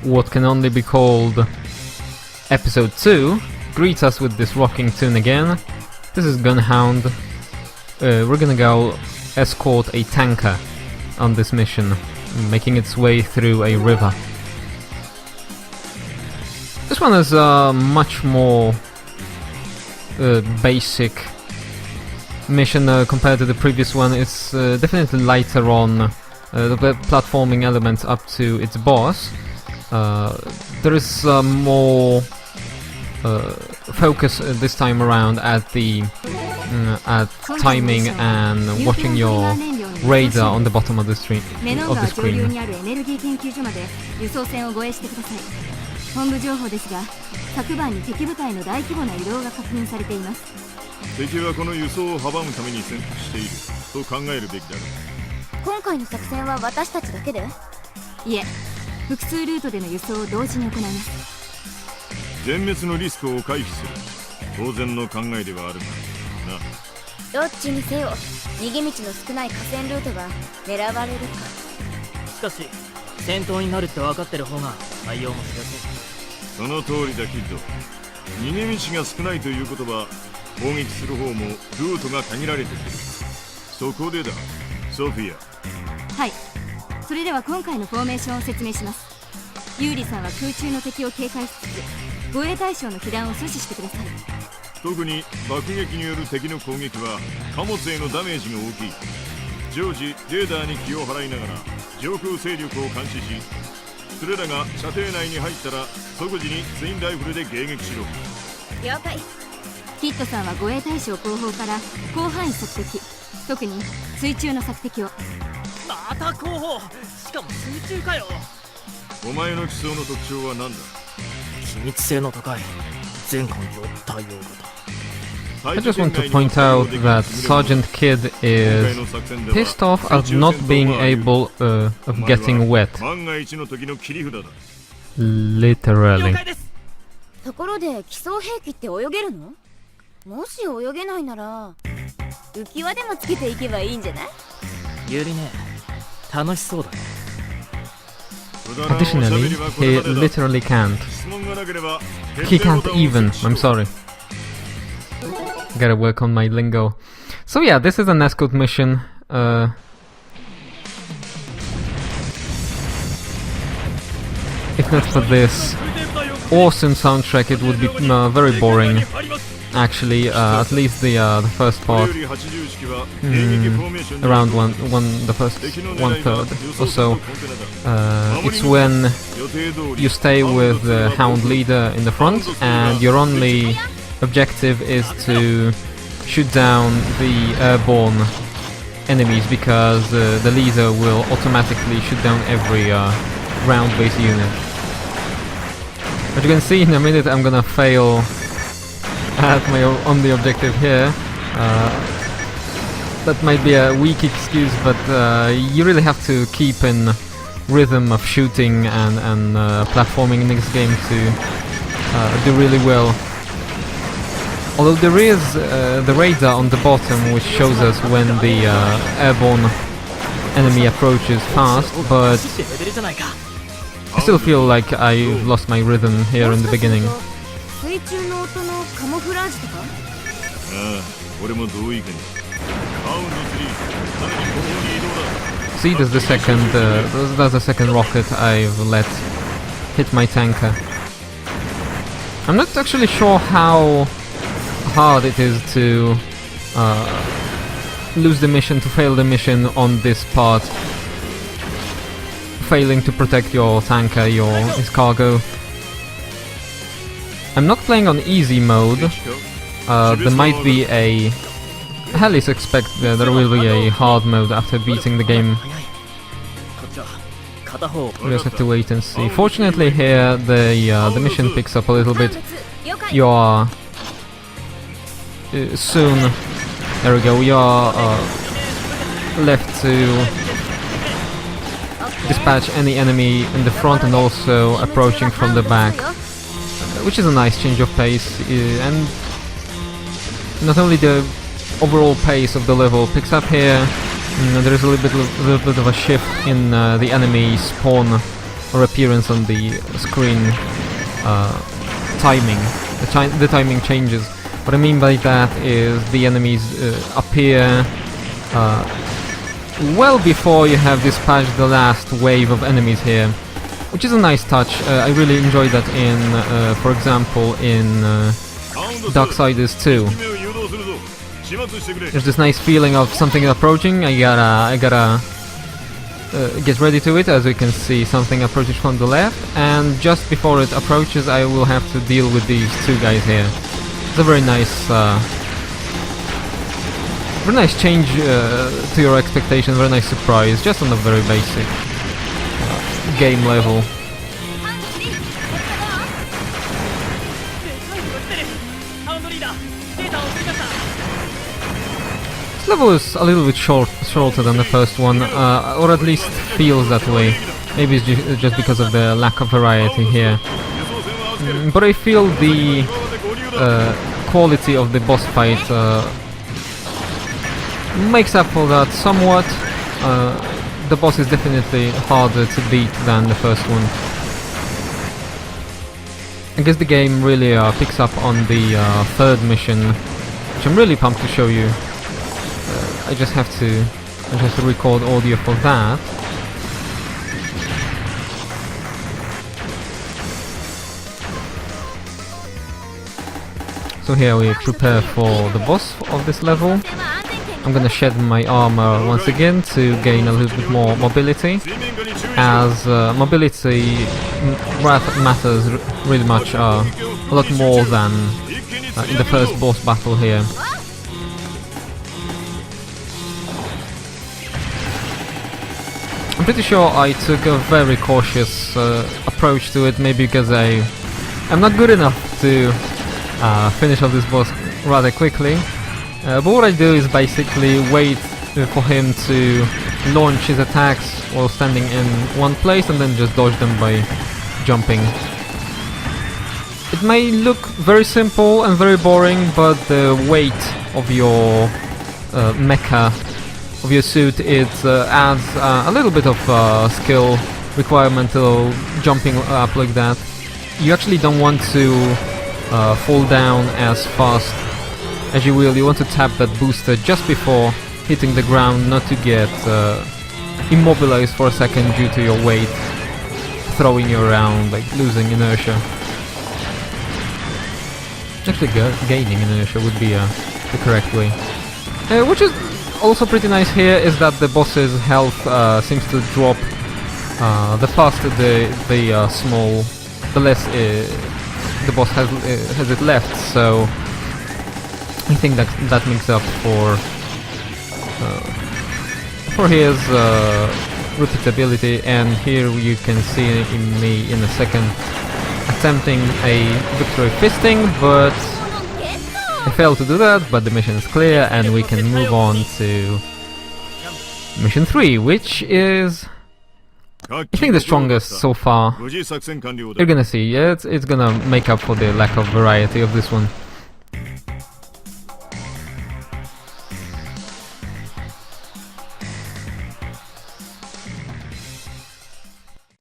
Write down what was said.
what can only be called Episode 2 greets us with this rocking tune again. This is Gunhound. We're gonna go escort a tanker on this mission, making its way through a river. This one is a much more basic mission compared to the previous one. It's definitely lighter on the platforming elements up to its boss. There is more focus this time around at the timing and watching your radar on the bottom of the screen. 本部情報ですが、昨晩に敵部隊の大規模な移動が確認されています。敵はこの輸送を阻むために潜伏していると考えるべきだろう。今回の作戦は私たちだけで？いえ、複数ルートでの輸送を同時に行います。全滅のリスクを回避する当然の考えではあるがな。どっちにせよ、逃げ道の少ない河川ルートが狙われるか。しかし戦闘になるって分かってる方が対応もしやすい。その通りだキッド。逃げ道が少ないということは攻撃する方もルートが限られてくる。そこでだソフィア。はい、それでは今回のフォーメーションを説明します。ユーリさんは空中の敵を警戒しつつ護衛対象の被弾を阻止してください。特に爆撃による敵の攻撃は貨物へのダメージが大きい。常時レーダーに気を払いながら上空勢力を監視し、それらが射程内に入ったら即時にツインライフルで迎撃しろ。了解。キッドさんは護衛対象後方から広範囲索敵、特に水中の索敵を。また後方、しかも水中かよ。お前の機装の特徴は何だ？機密性の高い全環境対応型。I just want to point out that Sergeant Kid is pissed off at not being able of getting wet. Literally. ところで基礎兵器って泳げるの？もし泳げないなら浮き輪でもつけていけばいいんじゃない？ゆりね、楽しそうだね。Additionally, he literally can't. He can't even. I'm sorry. Gotta work on my lingo. So yeah, this is an escort mission. If not for this awesome soundtrack, it would be very boring. Actually, at least the first part, around the first 1/3 or so. It's when you stay with the Hound leader in the front, and your only objective is to shoot down the airborne enemies, because the leader will automatically shoot down every ground-based unit. But you can see in a minute I'm gonna fail at my only objective here. That might be a weak excuse, but you really have to keep in rhythm of shooting and platforming in this game to do really well. Although there is the radar on the bottom, which shows us when the airborne enemy approaches fast, but I still feel like I've lost my rhythm here in the beginning. See, there's the second rocket I've let hit my tanker. I'm not actually sure how hard it is to lose the mission, to fail the mission on this part. Failing to protect your tanker, his cargo. I'm not playing on easy mode. There might be a... I at least expect there will be a hard mode after beating the game. We just have to wait and see. Fortunately here the mission picks up a little bit. You are... soon... There we go, we are left to dispatch any enemy in the front and also approaching from the back, which is a nice change of pace, and not only the overall pace of the level picks up here, there is a little bit of a shift in the enemy spawn or appearance on the screen timing. The timing changes. What I mean by that is the enemies appear well before you have dispatched the last wave of enemies here, which is a nice touch. I really enjoy that in, for example, in Darksiders 2. There's this nice feeling of something approaching. I gotta get ready to it. As we can see, something approaches from the left, and just before it approaches, I will have to deal with these two guys here. It's a very nice change to your expectations, very nice surprise, just on a very basic game level. This level is a little bit shorter than the first one, or at least feels that way. Maybe it's just because of the lack of variety here. But I feel the quality of the boss fight makes up for that somewhat. The boss is definitely harder to beat than the first one. I guess the game really picks up on the third mission, which I'm really pumped to show you. I just have to record audio for that. So here we prepare for the boss of this level. I'm gonna shed my armor once again to gain a little bit more mobility, as mobility matters really much, a lot more than in the first boss battle here. I'm pretty sure I took a very cautious approach to it, maybe because I'm not good enough to finish off this boss rather quickly. But what I do is basically wait for him to launch his attacks while standing in one place and then just dodge them by jumping. It may look very simple and very boring, but the weight of your mecha, of your suit, it adds a little bit of skill requirement to jumping up like that. You actually don't want to fall down as fast as you will. You want to tap that booster just before hitting the ground, not to get immobilized for a second due to your weight throwing you around, like losing inertia. Actually, gaining inertia would be the correct way. Which is also pretty nice here, is that the boss's health seems to drop the faster the less the boss has it left. So I think that makes up for his repeatability. And here you can see me in a second attempting a victory fisting, but I failed to do that. But the mission is clear and we can move on to mission 3, which is, I think, the strongest so far. You're gonna see, yeah, it's gonna make up for the lack of variety of this one.